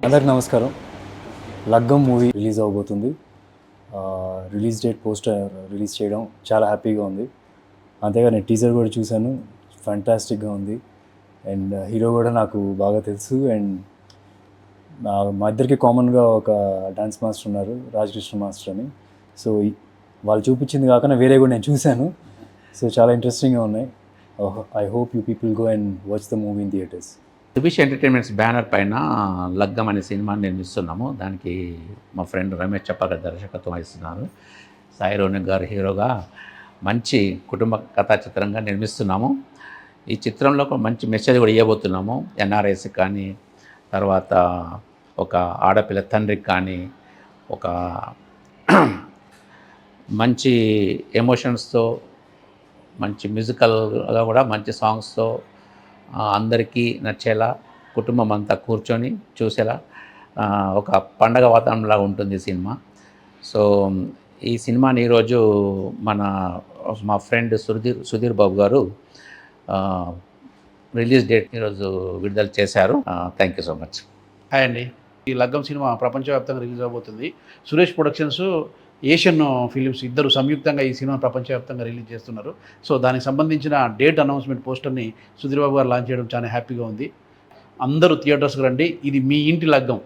అందరికి నమస్కారం. Laggam movie release అవబోతుంది. రిలీజ్ డేట్ పోస్టర్ రిలీజ్ చేయడం చాలా హ్యాపీగా ఉంది. అంతేగా నేను టీజర్ కూడా చూశాను, ఫ్యాంటాస్టిక్గా ఉంది. అండ్ హీరో కూడా నాకు బాగా తెలుసు. అండ్ మా ఇద్దరికి కామన్గా ఒక డాన్స్ మాస్టర్ ఉన్నారు, రాజకృష్ణ మాస్టర్ అని. సో వాళ్ళు చూపించింది కాకుండా వేరే కూడా నేను చూశాను. సో చాలా ఇంట్రెస్టింగ్గా ఉన్నాయి. I hope you people go and watch the movie in theatres. Subhish entertainments banner పైన లగ్గం అనే సినిమాని నిర్మిస్తున్నాము. దానికి మా ఫ్రెండ్ రమేష్ చప్పాగారు దర్శకత్వం వహిస్తున్నారు. సాయి రోనక్ గారు హీరోగా మంచి కుటుంబ కథా చిత్రంగా నిర్మిస్తున్నాము. ఈ చిత్రంలో ఒక మంచి మెసేజ్ కూడా ఇవ్వబోతున్నాము. ఎన్ఆర్ఐస్ కానీ, తర్వాత ఒక ఆడపిల్ల తండ్రికి కానీ, ఒక మంచి ఎమోషన్స్తో, మంచి మ్యూజికల్గా కూడా మంచి సాంగ్స్తో అందరికీ నచ్చేలా, కుటుంబం అంతా కూర్చొని చూసేలా ఒక పండగ వాతావరణంలా ఉంటుంది ఈ సినిమా. సో ఈ సినిమాని ఈరోజు మా ఫ్రెండ్ సుధీర్ బాబు గారు రిలీజ్ డేట్ ఈరోజు విడుదల చేశారు. Thank you so much. Hi అండి. ఈ లగ్గం సినిమా ప్రపంచవ్యాప్తంగా రిలీజ్ అవబోతుంది. సురేష్ ప్రొడక్షన్స్, ఏషియన్ ఫిలిమ్స్ ఇద్దరు సంయుక్తంగా ఈ సినిమా ప్రపంచవ్యాప్తంగా రిలీజ్ చేస్తున్నారు. సో దానికి సంబంధించిన డేట్ అనౌన్స్మెంట్ పోస్టర్ని సుధీర్ బాబు గారు లాంచ్ చేయడం చాలా హ్యాపీగా ఉంది. అందరూ థియేటర్స్కి రండి. ఇది మీ ఇంటి లగ్గం,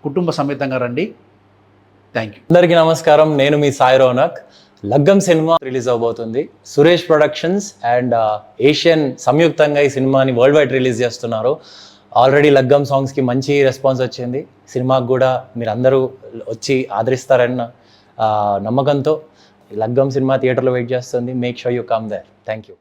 కుటుంబ సమేతంగా రండి. Thank you. అందరికీ నమస్కారం. నేను మీ సాయి రోనక్. లగ్గం సినిమా రిలీజ్ అవబోతుంది. సురేష్ ప్రొడక్షన్స్ అండ్ ఏషియన్ సంయుక్తంగా ఈ సినిమాని వరల్డ్ వైడ్ రిలీజ్ చేస్తున్నారు. ఆల్రెడీ లగ్గం సాంగ్స్కి మంచి రెస్పాన్స్ వచ్చింది. సినిమాకి కూడా మీరు అందరూ వచ్చి ఆదరిస్తారన్న నమ్మకంతో లగ్గం సినిమా థియేటర్లో వెయిట్ చేస్తుంది. Make sure you come there. Thank you.